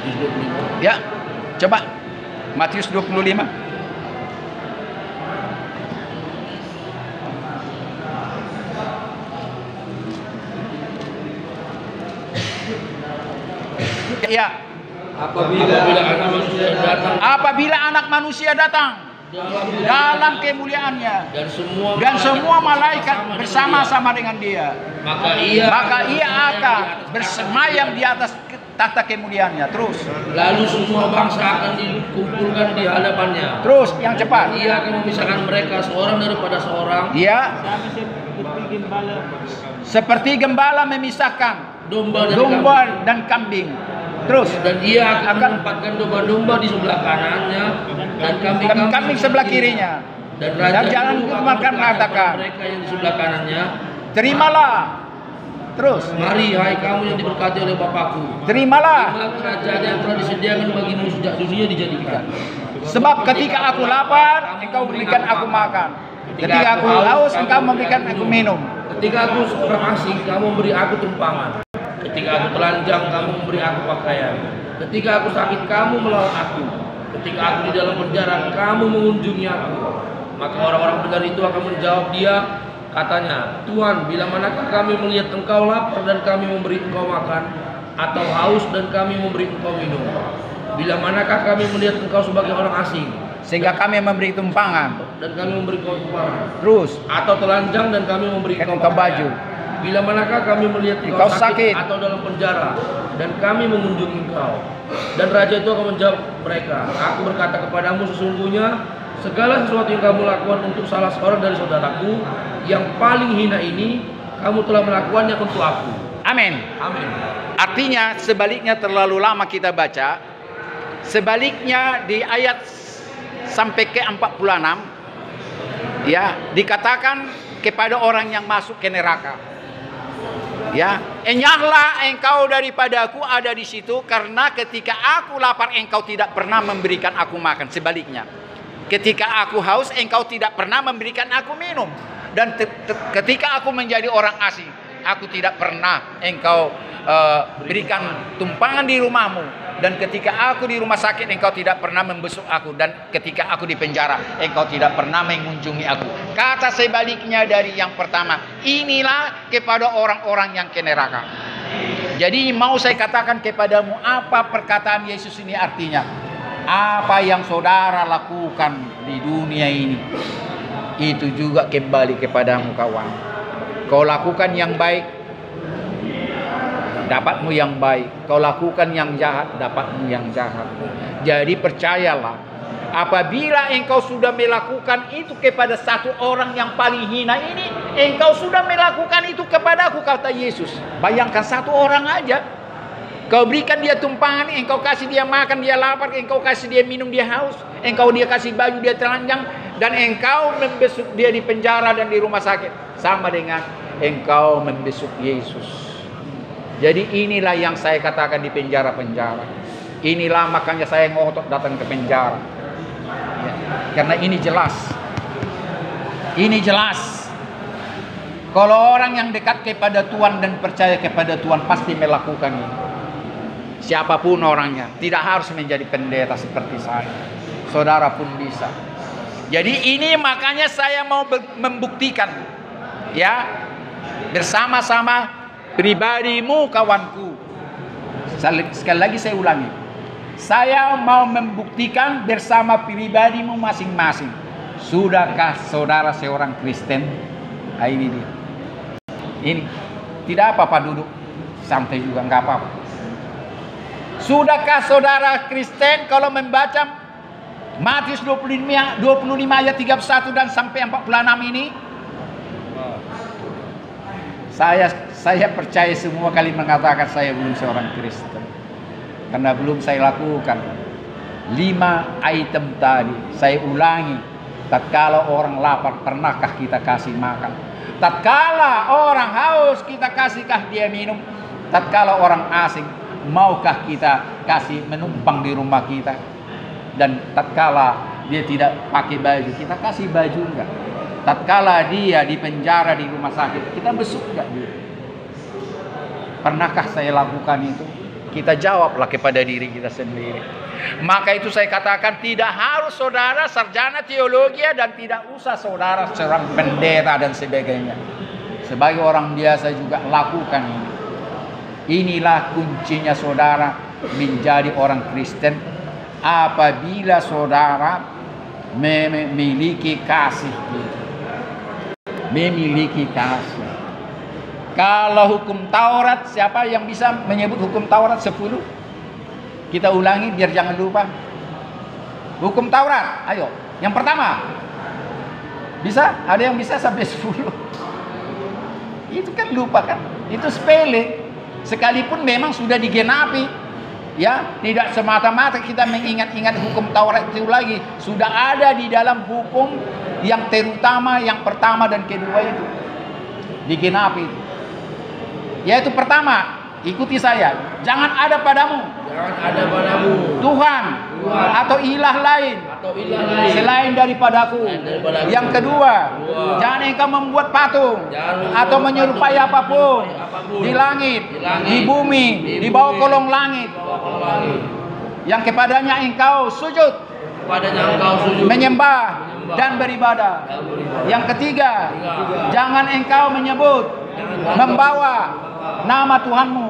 Matius 25. Ya, coba Matius 25. Ya. Apabila anak manusia datang dalam kemuliaannya dan semua malaikat bersama-sama dengan dia, maka ia akan bersemayam di atas tahta kemuliaannya. Terus lalu semua bangsa akan dikumpulkan di hadapannya. Terus yang cepat. Ia akan memisahkan mereka seorang daripada seorang. Iya. Seperti gembala memisahkan domba dan kambing. Terus dan ia akan menempatkan domba-domba di sebelah kanannya dan kambing sebelah kirinya. Dan raja jangan makan mengatakan mereka yang di sebelah kanannya, terimalah. Terus, mari hai kamu yang diberkati oleh Bapakku, terimalah kerajaan yang telah disediakan bagimu sejak dunia dijadikan. Sebab ketika aku lapar, engkau berikan aku makan. Ketika aku haus, engkau memberikan aku minum. Ketika aku seorang asing, kamu memberi aku tumpangan. Ketika aku telanjang, kamu memberi aku pakaian. Ketika aku sakit, kamu merawat aku. Ketika aku di dalam penjara, kamu mengunjungi aku. Maka orang-orang benar itu akan menjawab dia, katanya, Tuhan, bila manakah kami melihat engkau lapar dan kami memberi engkau makan, atau haus dan kami memberi engkau minum? Bila manakah kami melihat engkau sebagai orang asing, sehingga kami memberi tumpangan dan kami memberi engkau tumpangan? Terus, atau telanjang dan kami memberi engkau baju? Bila manakah kami melihat engkau sakit atau dalam penjara dan kami mengunjungi engkau? Dan raja itu akan menjawab mereka, aku berkata kepadamu, sesungguhnya segala sesuatu yang kamu lakukan untuk salah seorang dari saudaraku yang paling hina ini, kamu telah melakukannya untuk aku. Amin. Amin. Artinya sebaliknya terlalu lama kita baca. Sebaliknya di ayat sampai ke 46 ya, dikatakan kepada orang yang masuk ke neraka. Ya, enyahlah engkau daripadaku ada di situ, karena ketika aku lapar engkau tidak pernah memberikan aku makan. Sebaliknya, ketika aku haus engkau tidak pernah memberikan aku minum. Dan ketika aku menjadi orang asing, aku tidak pernah engkau berikan tumpangan di rumahmu. Dan ketika aku di rumah sakit engkau tidak pernah membesuk aku. Dan ketika aku di penjara engkau tidak pernah mengunjungi aku. Kata sebaliknya dari yang pertama. Inilah kepada orang-orang yang ke neraka. Jadi mau saya katakan kepadamu, apa perkataan Yesus ini artinya? Apa yang saudara lakukan di dunia ini, itu juga kembali kepadamu kawan. Kau lakukan yang baik, dapatmu yang baik. Kau lakukan yang jahat, dapatmu yang jahat. Jadi percayalah, apabila engkau sudah melakukan itu kepada satu orang yang paling hina ini, engkau sudah melakukan itu kepadaku, kata Yesus. Bayangkan satu orang aja, kau berikan dia tumpangan, engkau kasih dia makan, dia lapar, engkau kasih dia minum, dia haus, engkau dia kasih baju, dia telanjang, dan engkau membesuk dia di penjara dan di rumah sakit. Sama dengan engkau membesuk Yesus. Jadi inilah yang saya katakan di penjara-penjara. Inilah makanya saya ngotot datang ke penjara. Ya, karena ini jelas. Ini jelas. Kalau orang yang dekat kepada Tuhan dan percaya kepada Tuhan pasti melakukan ini. Siapapun orangnya, tidak harus menjadi pendeta seperti saya. Saudara pun bisa. Jadi ini makanya saya mau membuktikan, ya, bersama-sama pribadimu kawanku. Sekali lagi saya ulangi, saya mau membuktikan bersama pribadimu masing-masing. Sudahkah saudara seorang Kristen? Nah, ini dia. Ini tidak apa-apa, duduk santai juga, nggak apa-apa. Sudahkah saudara Kristen kalau membaca Matius 25 ayat 31 dan sampai 46 ini? Saya percaya semua kali mengatakan saya belum seorang Kristen, karena belum saya lakukan 5 item tadi. Saya ulangi, tatkala orang lapar pernahkah kita kasih makan? Tatkala orang haus kita kasihkah dia minum? Tatkala orang asing maukah kita kasih menumpang di rumah kita? Dan tatkala dia tidak pakai baju, kita kasih baju enggak? Tatkala dia di penjara di rumah sakit, kita besuk enggak dia? Pernahkah saya lakukan itu? kita jawablah kepada diri kita sendiri. Maka itu saya katakan tidak harus saudara sarjana teologi dan tidak usah saudara seorang pendeta dan sebagainya. Sebagai orang biasa juga lakukan ini. Inilah kuncinya saudara menjadi orang Kristen. Apabila saudara memiliki kasih, memiliki kasih. Kalau hukum Taurat, siapa yang bisa menyebut hukum Taurat 10? Kita ulangi biar jangan lupa. Hukum Taurat, ayo. Yang pertama, bisa? Ada yang bisa sampai 10? Itu kan lupa kan? Itu sepele. Sekalipun memang sudah digenapi, ya, tidak semata-mata kita mengingat-ingat hukum Taurat itu lagi. Sudah ada di dalam hukum yang terutama, yang pertama dan kedua itu digenapi. Yaitu pertama, ikuti saya. Jangan ada padamu Tuhan atau ilah lain selain daripadaku. Yang kedua, jangan engkau membuat patung atau menyerupai apapun di langit, di bumi, di bawah kolong langit, yang kepadanya engkau sujud, menyembah dan beribadah. Yang ketiga, jangan engkau menyebut, membawa nama Tuhanmu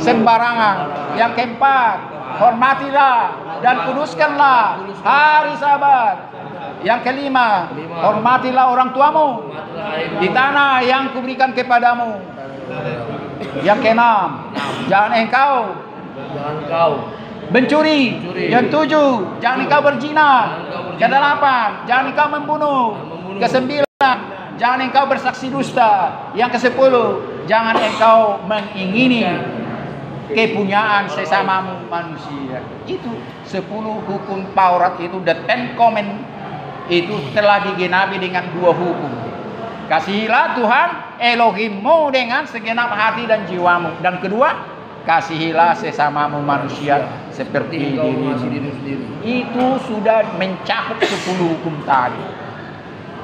sembarangan. Yang keempat, hormatilah dan kuduskanlah hari Sabat. Yang kelima, hormatilah orang tuamu di tanah yang kuberikan kepadamu. Yang keenam, jangan engkau mencuri. Yang tujuh, jangan engkau berzina. Kedelapan, jangan engkau membunuh. Kesembilan, jangan engkau bersaksi dusta. Yang kesepuluh, jangan engkau mengingini kepunyaan sesamamu manusia. Itu 10 hukum Taurat itu, the Ten Commandments itu telah digenapi dengan 2 hukum. Kasihilah Tuhan Elohimmu dengan segenap hati dan jiwamu. Dan kedua, kasihilah sesamamu manusia seperti dirimu sendiri. Itu sudah mencakup 10 hukum tadi.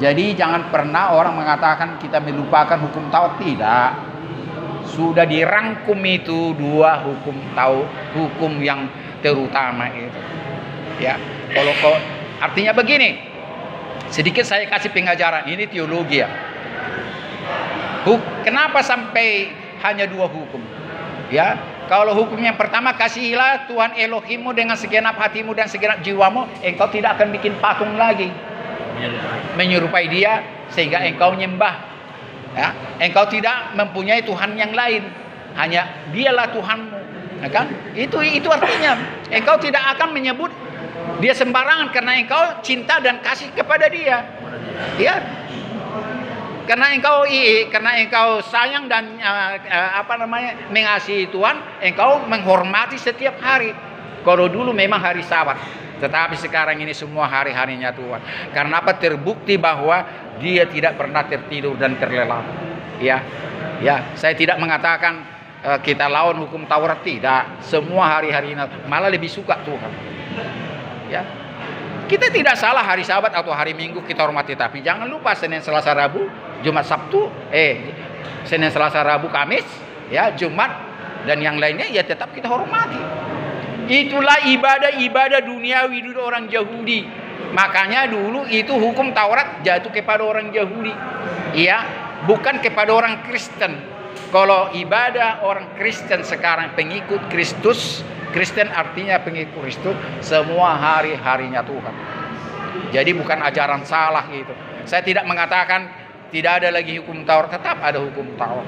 Jadi jangan pernah orang mengatakan kita melupakan hukum Taurat. Tidak. Sudah dirangkum itu 2 hukum yang terutama itu. Ya, kalau artinya begini. Sedikit saya kasih pengajaran, ini teologi ya. Kenapa sampai hanya 2 hukum? Ya, kalau hukum yang pertama, kasihilah Tuhan Elohimmu dengan segenap hatimu dan segenap jiwamu, engkau tidak akan bikin patung lagi menyerupai dia sehingga engkau nyembah. Ya, engkau tidak mempunyai Tuhan yang lain, hanya dialah Tuhanmu. Ya kan? Itu artinya engkau tidak akan menyebut dia sembarangan karena engkau cinta dan kasih kepada dia. Ya. Karena engkau sayang dan mengasihi Tuhan, engkau menghormati setiap hari. Kalau dulu memang hari Sabat, tetapi sekarang ini semua hari-harinya Tuhan. Karena apa? Terbukti bahwa dia tidak pernah tertidur dan terlelap. Ya, saya tidak mengatakan kita lawan hukum Taurat, tidak. Semua hari-harinya malah lebih suka Tuhan. Ya. Kita tidak salah hari Sabat atau hari Minggu kita hormati, tapi jangan lupa Senin, Selasa, Rabu, Jumat, Sabtu, Senin, Selasa, Rabu, Kamis, ya, Jumat dan yang lainnya ya tetap kita hormati. Itulah ibadah duniawi dulu orang Yahudi. Makanya dulu itu hukum Taurat jatuh kepada orang Yahudi. Ya, bukan kepada orang Kristen. Kalau ibadah orang Kristen sekarang pengikut Kristus, Kristen artinya pengikut Kristus, semua hari-harinya Tuhan. Jadi bukan ajaran salah itu. Saya tidak mengatakan tidak ada lagi hukum Taurat, tetap ada hukum Taurat.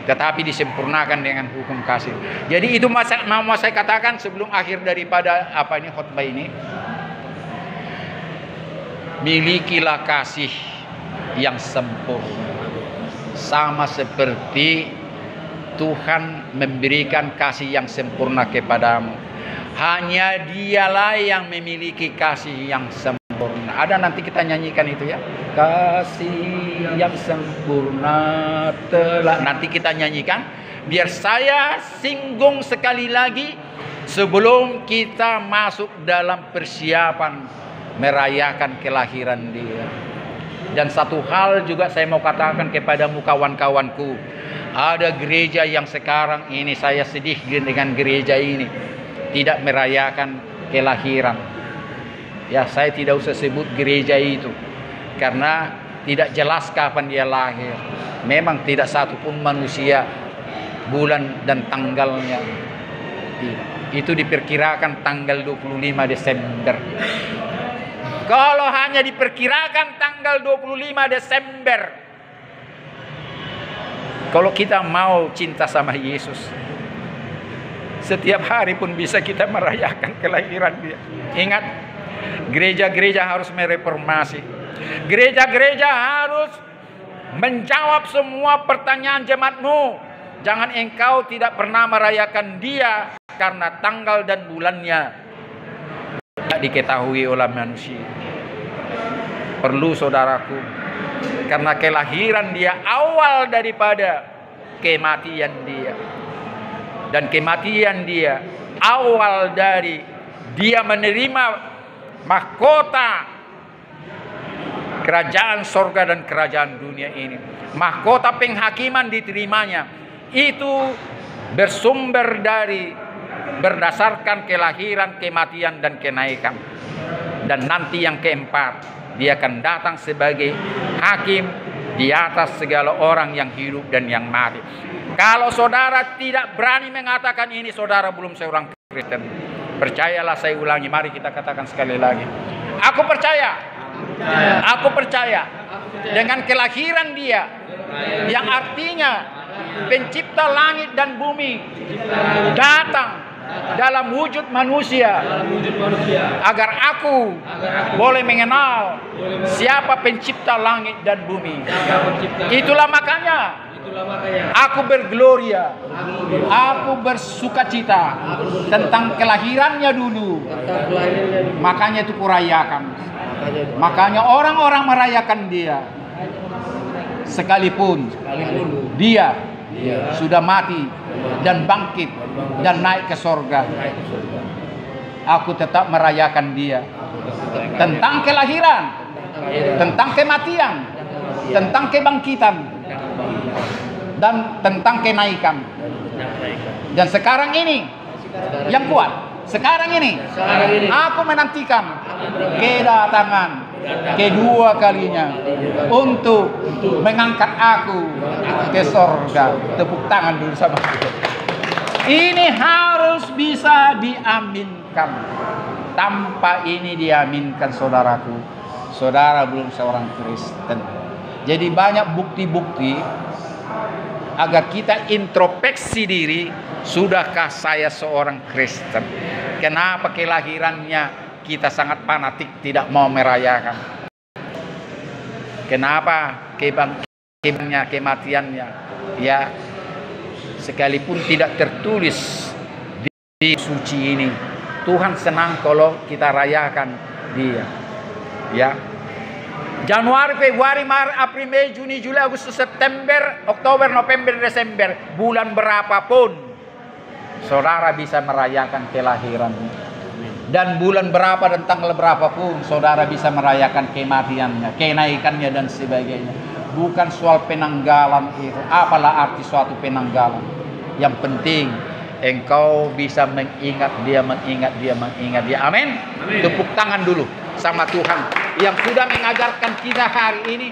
Tetapi disempurnakan dengan hukum kasih. Jadi itu mau saya katakan sebelum akhir daripada khotbah ini. Milikilah kasih yang sempurna. Sama seperti Tuhan memberikan kasih yang sempurna kepadamu. Hanya dialah yang memiliki kasih yang sempurna. Ada nanti kita nyanyikan itu ya. Kasih yang sempurna telah. Nanti kita nyanyikan. Biar saya singgung sekali lagi sebelum kita masuk dalam persiapan merayakan kelahiran dia. Dan satu hal juga saya mau katakan kepadamu kawan-kawanku. Ada gereja yang sekarang ini saya sedih dengan gereja ini tidak merayakan kelahiran. Ya, saya tidak usah sebut gereja itu karena tidak jelas kapan dia lahir. Memang tidak satu pun manusia bulan dan tanggalnya. Tidak. Itu diperkirakan tanggal 25 Desember. Kalau hanya diperkirakan tanggal 25 Desember, kalau kita mau cinta sama Yesus, setiap hari pun bisa kita merayakan kelahiran dia. Ingat, gereja-gereja harus mereformasi. Gereja-gereja harus menjawab semua pertanyaan jemaatmu. Jangan engkau tidak pernah merayakan dia karena tanggal dan bulannya tidak diketahui oleh manusia. Perlu saudaraku, karena kelahiran dia awal daripada kematian dia. Dan kematian dia awal dari dia menerima mahkota kerajaan sorga dan kerajaan dunia ini. Mahkota penghakiman diterimanya. Itu bersumber dari berdasarkan kelahiran, kematian, dan kenaikan. Dan nanti yang keempat, dia akan datang sebagai hakim di atas segala orang yang hidup dan yang mati. Kalau saudara tidak berani mengatakan ini, saudara belum seorang Kristen. Percayalah, saya ulangi, mari kita katakan sekali lagi. Aku percaya. Aku percaya dengan kelahiran dia, yang artinya pencipta langit dan bumi datang dalam wujud manusia agar aku boleh mengenal siapa pencipta langit dan bumi. Itulah makanya aku bergloria, aku bersukacita tentang kelahirannya dulu. Makanya itu kurayakan. Makanya orang-orang merayakan dia sekalipun dia sudah mati dan bangkit dan naik ke sorga. Aku tetap merayakan dia tentang kelahiran, tentang kematian, tentang kebangkitan, dan tentang kenaikan. Dan sekarang ini yang kuat, sekarang ini aku menantikan kedatangan kedua kalinya untuk mengangkat aku ke sorga. Tepuk tangan dulu sama aku. Ini harus bisa diaminkan. Tanpa ini diaminkan, saudaraku, saudara belum seorang Kristen. Jadi banyak bukti-bukti agar kita introspeksi diri. Sudahkah saya seorang Kristen? Kenapa kelahirannya kita sangat fanatik, tidak mau merayakan? Kenapa kebangkitannya, kematiannya, ya, sekalipun tidak tertulis di suci ini, Tuhan senang kalau kita rayakan dia. Ya. Januari, Februari, Maret, April, Mei, Juni, Juli, Agustus, September, Oktober, November, Desember, bulan berapapun saudara bisa merayakan kelahiran. Dan bulan berapa dan tanggal berapapun saudara bisa merayakan kematiannya, kenaikannya, dan sebagainya. Bukan soal penanggalan itu. Apalah arti suatu penanggalan? Yang penting engkau bisa mengingat dia, mengingat dia, mengingat dia. Amin. Tepuk tangan dulu sama Tuhan yang sudah mengajarkan kita hari ini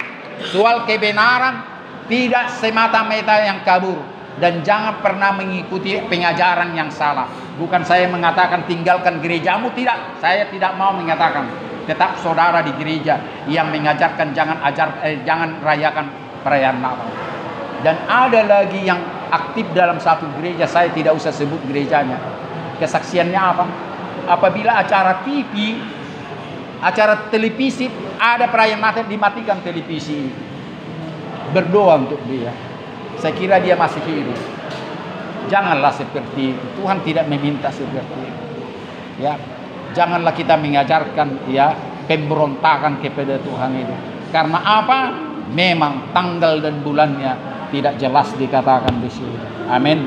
soal kebenaran, tidak semata-mata yang kabur. Dan jangan pernah mengikuti pengajaran yang salah. Bukan saya mengatakan tinggalkan gerejamu, tidak. Saya tidak mau mengatakan. Tetap saudara di gereja yang mengajarkan jangan rayakan perayaan Natal. Dan ada lagi yang aktif dalam satu gereja, saya tidak usah sebut gerejanya. Kesaksiannya apa? Apabila acara TV, acara televisi, ada perayaan Natal, dimatikan televisi. Berdoa untuk dia. Saya kira dia masih hidup. Janganlah seperti itu. Tuhan tidak meminta seperti itu. Ya, janganlah kita mengajarkan ya pemberontakan kepada Tuhan itu. Karena apa? Memang tanggal dan bulannya tidak jelas dikatakan di sini. Amin.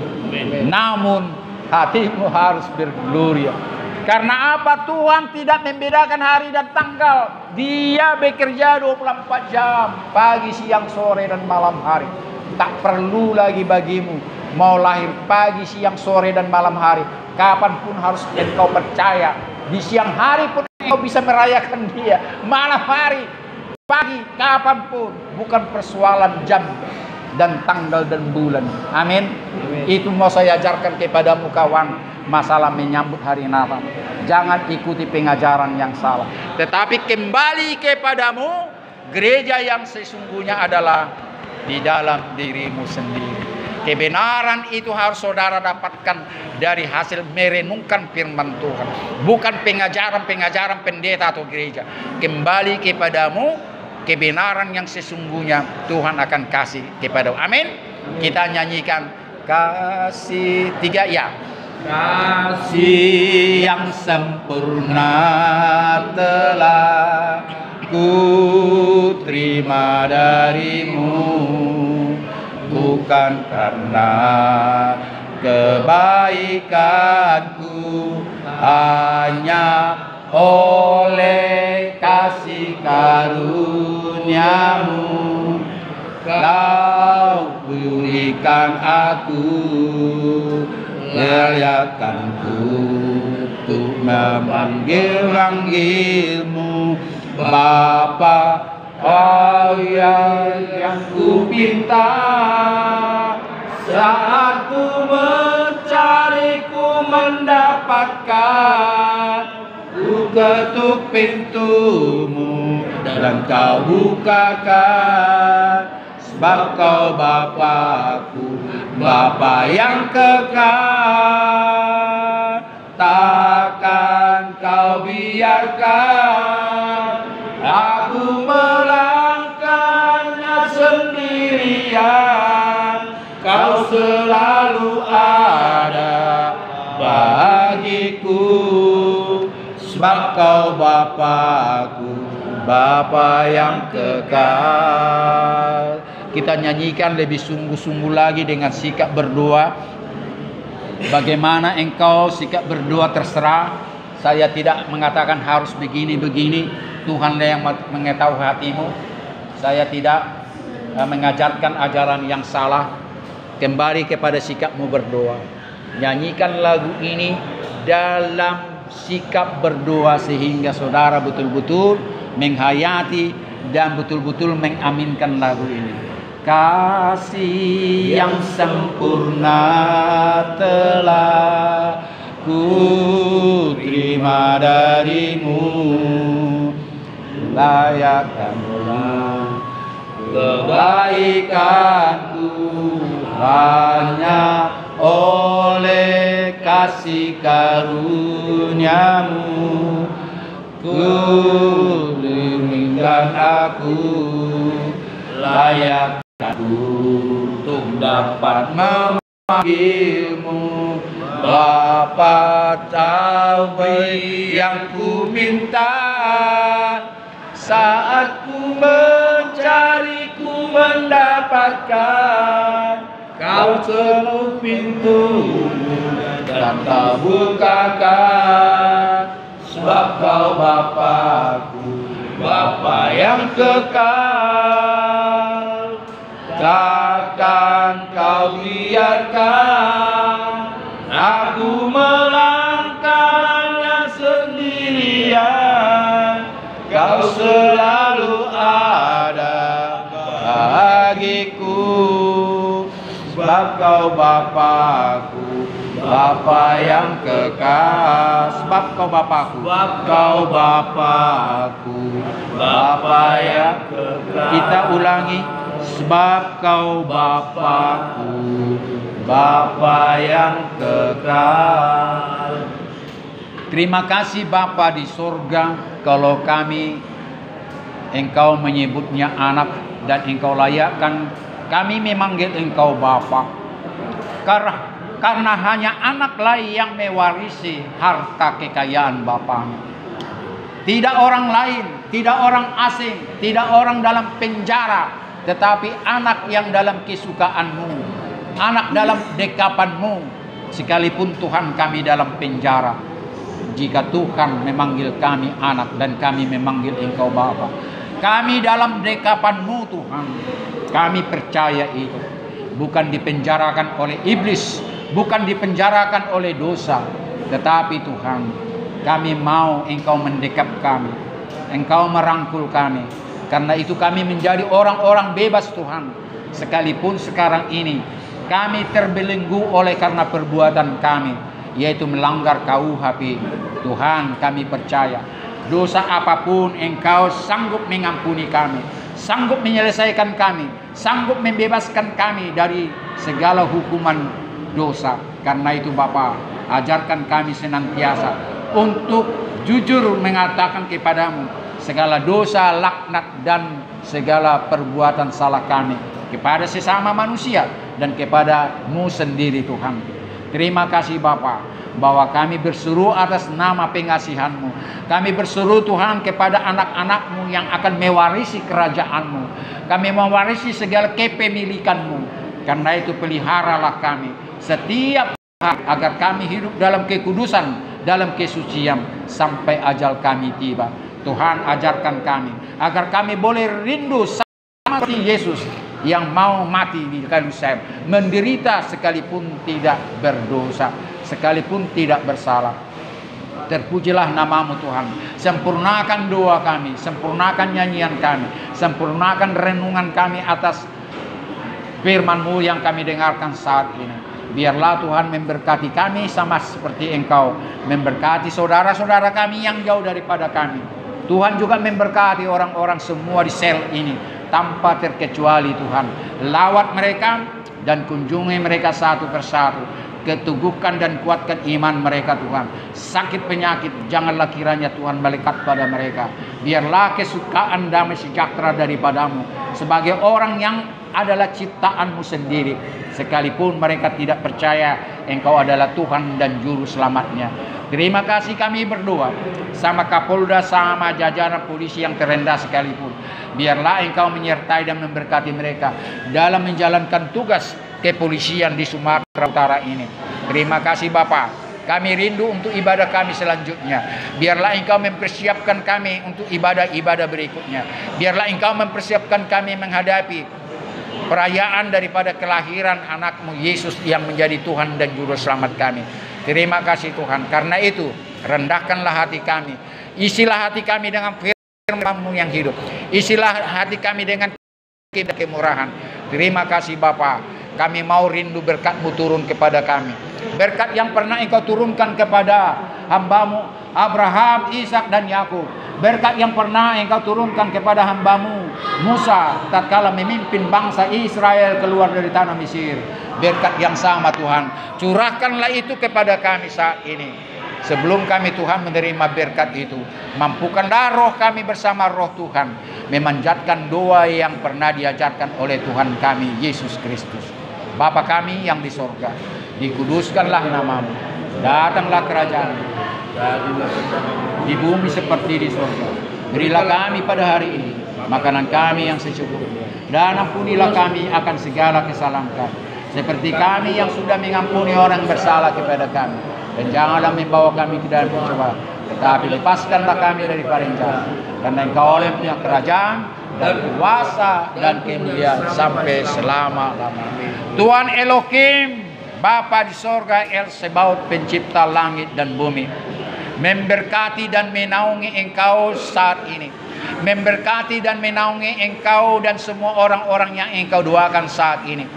Namun hatimu harus bergloria. Karena apa? Tuhan tidak membedakan hari dan tanggal. Dia bekerja 24 jam, pagi, siang, sore, dan malam hari. tak perlu lagi bagimu mau lahir pagi, siang, sore, dan malam hari. Kapanpun harus engkau percaya. Di siang hari pun engkau bisa merayakan Dia. Malam hari, pagi, kapanpun. Bukan persoalan jam dan tanggal dan bulan. Amin. Itu mau saya ajarkan kepadamu kawan. Masalah menyambut hari Natal. Jangan ikuti pengajaran yang salah. Tetapi kembali kepadamu. Gereja yang sesungguhnya adalah di dalam dirimu sendiri. Kebenaran itu harus saudara dapatkan dari hasil merenungkan firman Tuhan. Bukan pengajaran-pengajaran pendeta atau gereja. Kembali kepadamu, kebenaran yang sesungguhnya Tuhan akan kasih kepadamu. Amin. Kita nyanyikan kasih 3 ya. Kasih yang sempurna telah ku terima darimu. Bukan karena kebaikanku, hanya oleh kasih karuniamu Kau berikan aku layakanku untuk memanggil-manggilmu Bapa. Kau yang ku pinta saat ku mencari, ku mendapatkan. Ku ketuk pintumu dan kau bukakan, sebab kau Bapakku, Bapa yang kekal. Takkan kau biarkan aku melangkahnya sendirian. Kau selalu ada bagiku, sebab kau Bapakku, Bapa yang kekal. Kita nyanyikan lebih sungguh-sungguh lagi dengan sikap berdoa. Bagaimana engkau sikap berdoa terserah. Saya tidak mengatakan harus begini-begini. Tuhanlah yang mengetahui hatimu. Saya tidak mengajarkan ajaran yang salah. Kembali kepada sikapmu berdoa. Nyanyikan lagu ini dalam sikap berdoa sehingga saudara betul-betul menghayati dan betul-betul mengaminkan lagu ini. Kasih yang sempurna telah ku terima darimu, layakkanlah kebaikanku hanya oleh kasih karuniamu. Ku lindungikan aku, layak untuk dapat memanggilmu Bapa. Tahu yang ku minta saat ku mencari, ku mendapatkan. Kau ketuk pintu dan kau bukakan, sebab kau Bapakku, Bapa yang kekal. Takkan kau biarkan aku melangkahnya sendirian. Kau selalu ada bagiku, sebab kau Bapakku, Bapa yang kekal. Sebab kau Bapakku, kau Bapakku, Bapa yang kekal. Kita ulangi. Sebab kau Bapakku, Bapa yang kekal. Terima kasih Bapa di surga, kalau kami Engkau menyebutnya anak dan Engkau layakkan kami memanggil Engkau Bapa. Karena hanya anaklah yang mewarisi harta kekayaan Bapa. Tidak orang lain, tidak orang asing, tidak orang dalam penjara, tetapi anak yang dalam kesukaanmu, anak dalam dekapanmu. Sekalipun Tuhan kami dalam penjara, jika Tuhan memanggil kami anak dan kami memanggil Engkau Bapa, kami dalam dekapanmu Tuhan. Kami percaya itu. bukan dipenjarakan oleh iblis, bukan dipenjarakan oleh dosa, tetapi Tuhan, kami mau Engkau mendekap kami, Engkau merangkul kami. Karena itu kami menjadi orang-orang bebas Tuhan. Sekalipun sekarang ini kami terbelenggu oleh karena perbuatan kami, yaitu melanggar KUHP. Tuhan, kami percaya dosa apapun Engkau sanggup mengampuni kami, sanggup menyelesaikan kami, sanggup membebaskan kami dari segala hukuman dosa. Karena itu Bapa, ajarkan kami senantiasa untuk jujur mengatakan kepadamu segala dosa, laknat, dan segala perbuatan salah kami kepada sesama manusia dan kepada-Mu sendiri Tuhan. Terima kasih Bapa, bahwa kami berseru atas nama pengasihan-Mu. Kami berseru Tuhan kepada anak-anak-Mu yang akan mewarisi kerajaan-Mu. Kami mewarisi segala kepemilikan-Mu. Karena itu peliharalah kami setiap hari, agar kami hidup dalam kekudusan, dalam kesucian sampai ajal kami tiba. Tuhan, ajarkan kami agar kami boleh rindu seperti Yesus yang mau mati di kayu salib, menderita sekalipun tidak berdosa, sekalipun tidak bersalah. Terpujilah nama-Mu Tuhan. Sempurnakan doa kami, sempurnakan nyanyian kami, sempurnakan renungan kami atas firman-Mu yang kami dengarkan saat ini. Biarlah Tuhan memberkati kami sama seperti Engkau memberkati saudara-saudara kami yang jauh daripada kami. Tuhan juga memberkati orang-orang semua di sel ini tanpa terkecuali Tuhan. Lawat mereka dan kunjungi mereka satu persatu. Keteguhkan dan kuatkan iman mereka Tuhan. Sakit penyakit janganlah kiranya Tuhan melekat pada mereka. Biarlah kesukaan damai sejahtera daripada-Mu sebagai orang yang adalah ciptaan-Mu sendiri, sekalipun mereka tidak percaya Engkau adalah Tuhan dan Juru Selamatnya. Terima kasih kami berdoa sama Kapolda, sama jajaran polisi yang terendah sekalipun. Biarlah Engkau menyertai dan memberkati mereka dalam menjalankan tugas kepolisian di Sumatera Utara ini. Terima kasih Bapa. Kami rindu untuk ibadah kami selanjutnya. Biarlah Engkau mempersiapkan kami untuk ibadah-ibadah berikutnya. Biarlah Engkau mempersiapkan kami menghadapi perayaan daripada kelahiran anak-Mu Yesus yang menjadi Tuhan dan Juru Selamat kami. Terima kasih Tuhan. Karena itu rendahkanlah hati kami. Isilah hati kami dengan firman-Mu yang hidup. Isilah hati kami dengan kemurahan. Terima kasih Bapa. Kami mau rindu berkat-Mu turun kepada kami. Berkat yang pernah Engkau turunkan kepada hamba-Mu Abraham, Ishak, dan Yakub. Berkat yang pernah Engkau turunkan kepada hamba-Mu Musa tatkala memimpin bangsa Israel keluar dari tanah Mesir. Berkat yang sama Tuhan, curahkanlah itu kepada kami saat ini. Sebelum kami Tuhan menerima berkat itu, mampukanlah roh kami bersama roh Tuhan memanjatkan doa yang pernah diajarkan oleh Tuhan kami Yesus Kristus. Bapa kami yang di sorga, dikuduskanlah nama-Mu, datanglah kerajaan-Mu, di bumi seperti di sorga. Berilah kami pada hari ini makanan kami yang secukupnya, dan ampunilah kami akan segala kesalahan kami, seperti kami yang sudah mengampuni orang bersalah kepada kami. Dan janganlah membawa kami ke dalam pencobaan, tetapi lepaskanlah kami daripada yang jahat. Karena Engkau oleh punya kerajaan dan kuasa dan kemuliaan sampai selama-lamanya. Tuhan Elohim, Bapa di sorga, El Sebaot, pencipta langit dan bumi, memberkati dan menaungi Engkau saat ini. Memberkati dan menaungi Engkau dan semua orang-orang yang Engkau doakan saat ini.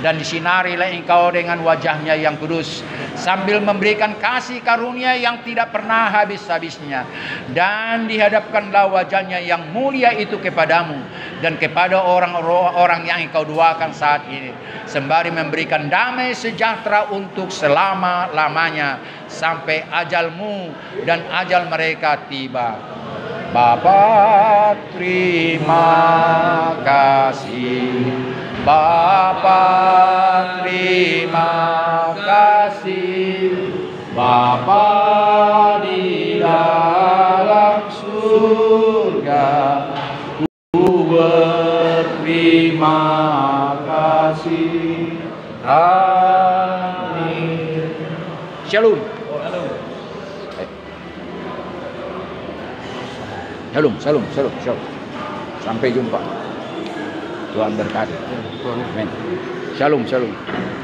Dan disinarilah Engkau dengan wajah-Nya yang kudus, sambil memberikan kasih karunia yang tidak pernah habis-habisnya. Dan dihadapkanlah wajah-Nya yang mulia itu kepadamu dan kepada orang-orang yang Engkau doakan saat ini, sembari memberikan damai sejahtera untuk selama-lamanya sampai ajal-Mu dan ajal mereka tiba. Bapa, terima kasih. Bapa, terima kasih. Bapa di dalam surga, ku berterima kasih. Amin. Shalom. Shalom, shalom, shalom, shalom. Sampai jumpa. Tuhan berkati. Amin. Shalom, shalom.